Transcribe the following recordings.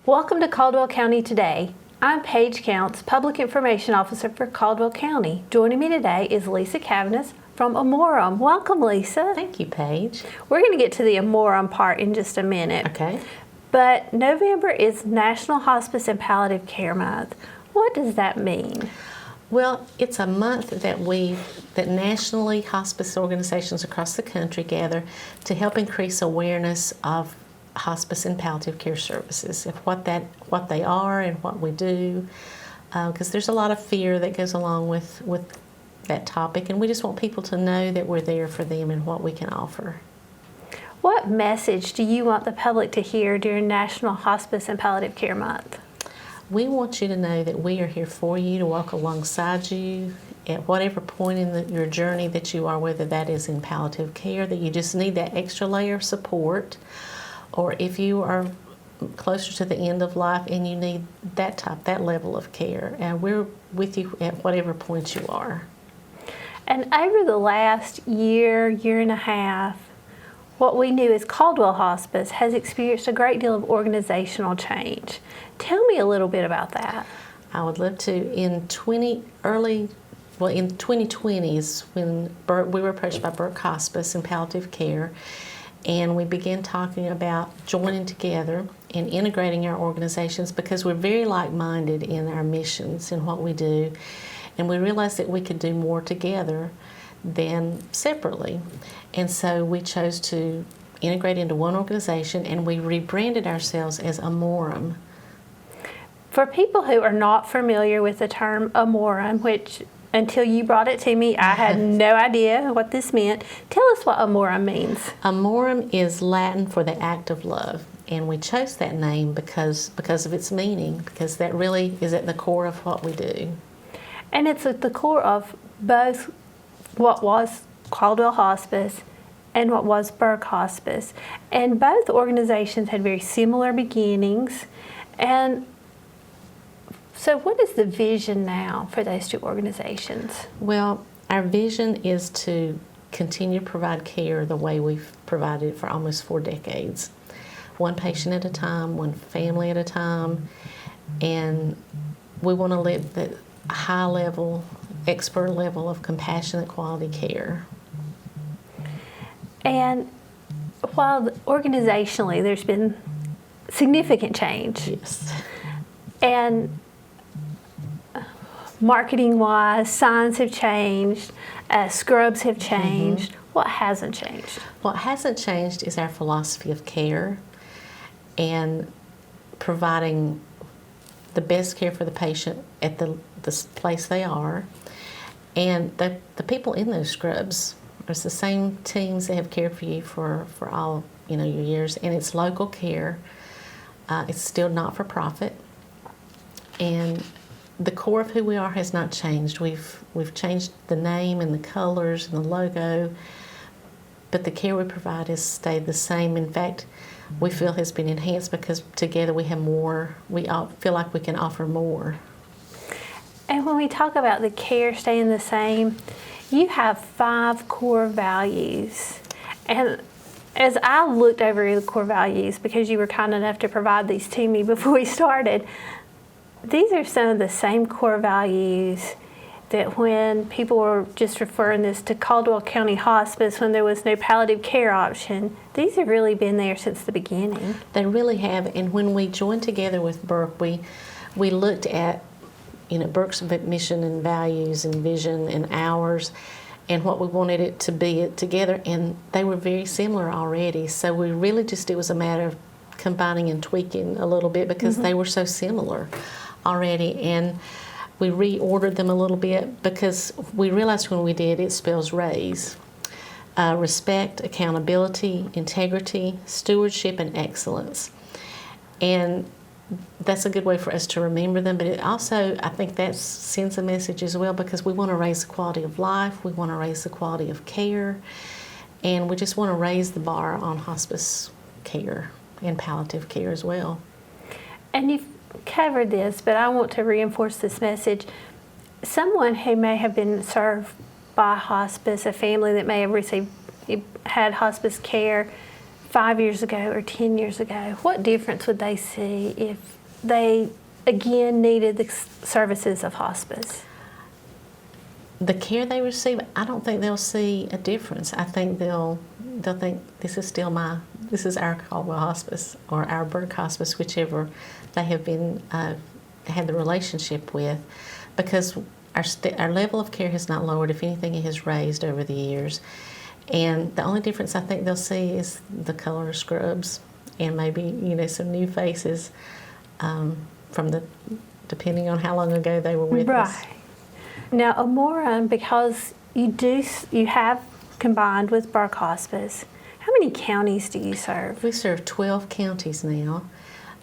Welcome to Caldwell County Today. I'm Paige Counts, Public Information Officer for Caldwell County. Joining me today is Lisa Cavanis from Amorem. Welcome, Lisa. Thank you, Paige. We're going to get to the Amorem part in just a minute. Okay. But November is National Hospice and Palliative Care Month. What does that mean? Well, it's a month that nationally hospice organizations across the country gather to help increase awareness of hospice and palliative care services, of what they are and what we do, because there's a lot of fear that goes along with that topic, and we just want people to know that we're there for them and what we can offer. What message do you want the public to hear during National Hospice and Palliative Care Month? We want you to know that we are here for you, to walk alongside you at whatever point in your journey that you are, whether that is in palliative care, that you just need that extra layer of support, or if you are closer to the end of life and you need that level of care. And we're with you at whatever point you are. And over the last year and a half, what we knew as Caldwell Hospice has experienced a great deal of organizational change. Tell me a little bit about that. I would love to. In 2020 is when we were approached by Burke Hospice and Palliative Care, and we began talking about joining together and integrating our organizations because we're very like-minded in our missions and what we do, and we realized that we could do more together than separately. And so we chose to integrate into one organization, and we rebranded ourselves as Amorem. For people who are not familiar with the term Amorem, which until you brought it to me, I had no idea what this meant. Tell us what Amorem means. Amorem is Latin for the act of love, and we chose that name because of its meaning, because that really is at the core of what we do. And it's at the core of both what was Caldwell Hospice and what was Burke Hospice. And both organizations had very similar beginnings. And so what is the vision now for those two organizations? Well, our vision is to continue to provide care the way we've provided it for almost 4 decades. One patient at a time, one family at a time, and we want to live that high level, expert level of compassionate quality care. And while organizationally there's been significant change, Yes. and marketing-wise, signs have changed, scrubs have changed. What hasn't changed? What hasn't changed is our philosophy of care and providing the best care for the patient at the place they are. And the people in those scrubs, it's the same teams that have cared for you for all your years, and it's local care. It's still not for profit, and the core of who we are has not changed. We've changed the name and the colors and the logo, but the care we provide has stayed the same. In fact, we feel has been enhanced because together we have more. We all feel like we can offer more. And when we talk about the care staying the same, you have 5 core values. And as I looked over the core values, because you were kind enough to provide these to me before we started, these are some of the same core values that when people were just referring this to Caldwell County Hospice when there was no palliative care option, these have really been there since the beginning. They really have, and when we joined together with Burke, we looked at Burke's mission and values and vision and ours and what we wanted it to be together, and they were very similar already. So we really it was a matter of combining and tweaking a little bit because they were so similar already, and we reordered them a little bit because we realized when we did, it spells RAISE. Respect, accountability, integrity, stewardship, and excellence. And that's a good way for us to remember them, but it also, I think that sends a message as well, because we want to raise the quality of life, we want to raise the quality of care, and we just want to raise the bar on hospice care and palliative care as well. And you've covered this, but I want to reinforce this message. Someone who may have been served by hospice, a family that may have had hospice care 5 years ago or 10 years ago, what difference would they see if they again needed the services of hospice? The care they receive, I don't think they'll see a difference. I think they'll think this is our Caldwell Hospice or our Burke Hospice, whichever they have been had the relationship with, because our level of care has not lowered. If anything, it has raised over the years. And the only difference I think they'll see is the color of scrubs and maybe some new faces depending on how long ago they were with us. Right. Now, Amorem, because you have combined with Burke Hospice, how many counties do you serve? We serve 12 counties now.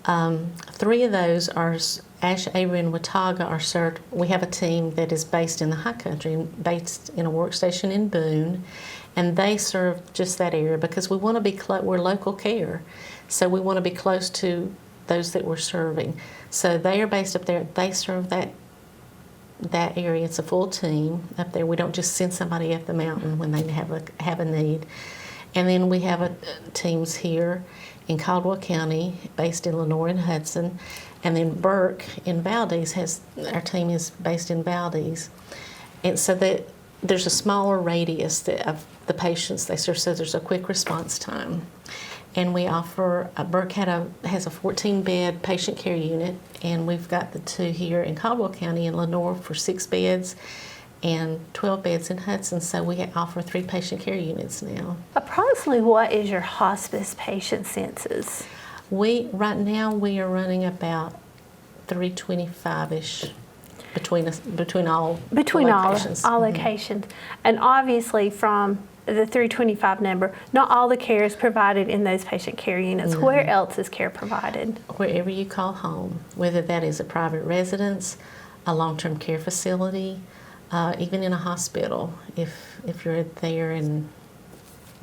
3 of those are Ashe, Avery, and Watauga are served. We have a team that is based in the High Country, based in a workstation in Boone, and they serve just that area because we want to be we're local care, so we want to be close to those that we're serving. So they are based up there. They serve that area. It's a full team up there. We don't just send somebody up the mountain when they have a need. And then we have teams here in Caldwell County, based in Lenoir and Hudson, and then Burke in Valdez our team is based in Valdez, and so that there's a smaller radius of the patients they serve, so there's a quick response time. And we offer, Burke has a 14-bed patient care unit, and we've got the 2 here in Caldwell County in Lenoir for 6 beds and 12 beds in Hudson, so we offer 3 patient care units now. Approximately what is your hospice patient census? Right now we are running about 325-ish between all locations. all locations. And obviously from the 325 number, not all the care is provided in those patient care units. No. Where else is care provided? Wherever you call home, whether that is a private residence, a long-term care facility, even in a hospital. If you're there and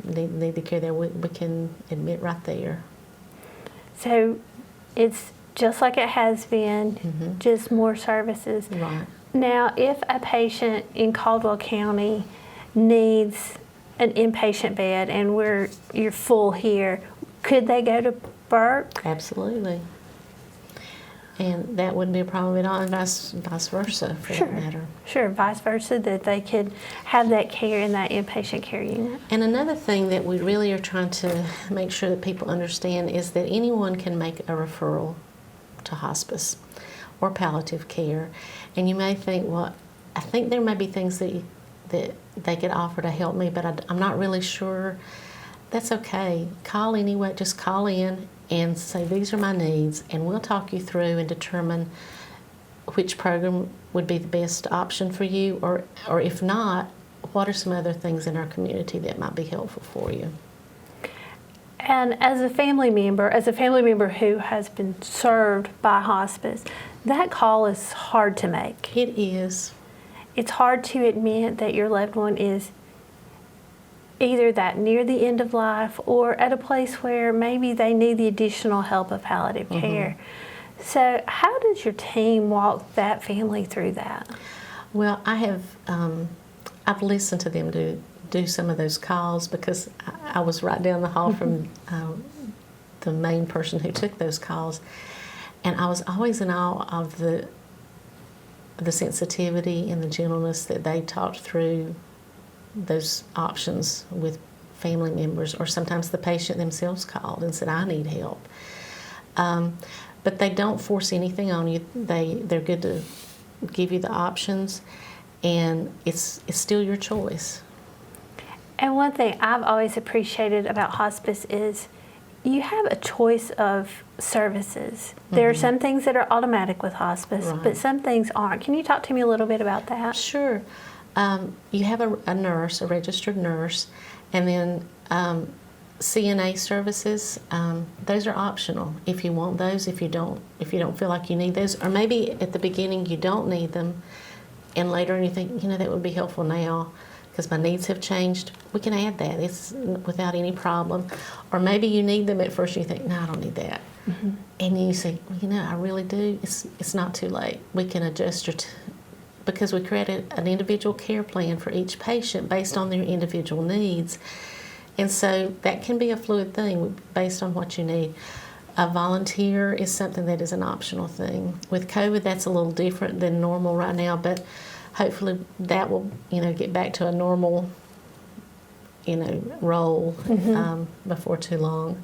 need the care there, we can admit right there. So it's just like it has been, just more services. Right. Now, if a patient in Caldwell County needs an inpatient bed and you're full here, could they go to Burke? Absolutely. And that wouldn't be a problem at all, and vice versa, for that matter. Sure, vice versa, that they could have that care in that inpatient care unit. And another thing that we really are trying to make sure that people understand is that anyone can make a referral to hospice or palliative care. And you may think, well, I think there may be things that they could offer to help me, but I'm not really sure. That's okay. Call anyway. Just call in and say, these are my needs, and we'll talk you through and determine which program would be the best option for you, or if not, what are some other things in our community that might be helpful for you. And as a family member who has been served by hospice, that call is hard to make. It is. It's hard to admit that your loved one is either that near the end of life or at a place where maybe they need the additional help of palliative care. So how does your team walk that family through that? Well, I've listened to them do some of those calls because I was right down the hall from the main person who took those calls, and I was always in awe of the sensitivity and the gentleness that they talked through those options with family members, or sometimes the patient themselves called and said, I need help. But they don't force anything on you. They're good to give you the options, and it's still your choice. And one thing I've always appreciated about hospice is you have a choice of services. There are some things that are automatic with hospice, but some things aren't. Can you talk to me a little bit about that? Sure. You have a nurse, a registered nurse, and then CNA services. Those are optional if you want those. If you don't feel like you need those, or maybe at the beginning you don't need them, and later you think, that would be helpful now because my needs have changed. We can add that. It's without any problem. Or maybe you need them at first and you think, no, I don't need that. And you say, well, I really do. It's not too late. We can adjust because we created an individual care plan for each patient based on their individual needs. And so that can be a fluid thing based on what you need. A volunteer is something that is an optional thing. With COVID, that's a little different than normal right now, but hopefully that will, get back to a normal, role before too long.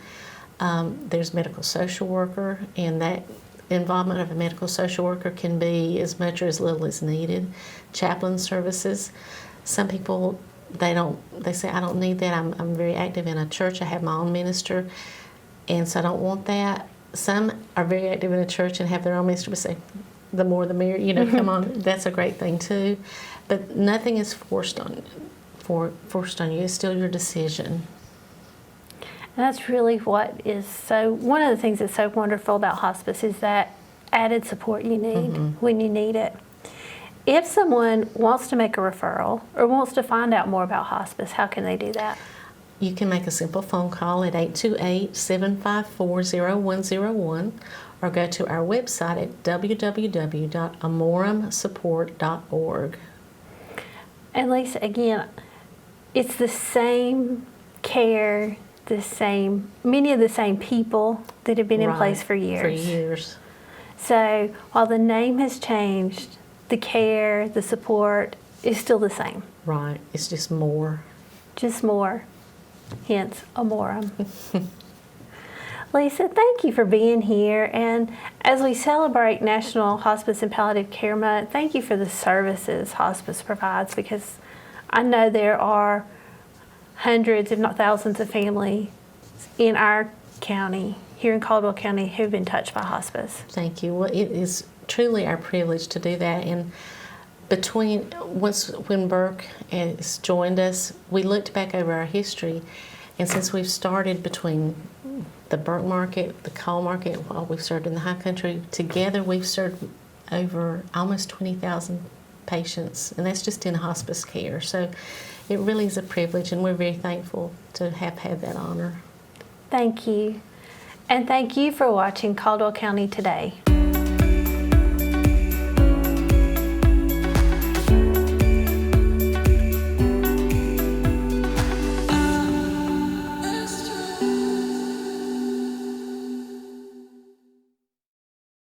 There's medical social worker, and that involvement of a medical social worker can be as much or as little as needed. Chaplain services. Some people, they say, I don't need that. I'm very active in a church. I have my own minister, and so I don't want that. Some are very active in a church and have their own minister, but say, the more the merrier. Come on, that's a great thing too. But nothing is forced on you. It's still your decision. And that's really what is one of the things that's so wonderful about hospice is that added support you need when you need it. If someone wants to make a referral or wants to find out more about hospice, how can they do that? You can make a simple phone call at 828-754-0101 or go to our website at www.amoremsupport.org. And Lisa, again, it's the same care, many of the same people that have been in place for years. For years. So while the name has changed, the care, the support is still the same. Right. It's just more. Just more. Hence, Amorem. Lisa, thank you for being here. And as we celebrate National Hospice and Palliative Care Month, thank you for the services hospice provides, because I know there are hundreds, if not thousands, of families in our county, here in Caldwell County, who've been touched by hospice. Thank you. Well, it is truly our privilege to do that. And when Burke has joined us, we looked back over our history, and since we've started between the Burke market, the Cole market, while we've served in the High Country, together we've served over almost 20,000 patients, and that's just in hospice care. So it really is a privilege, and we're very thankful to have had that honor. Thank you. And thank you for watching Caldwell County Today.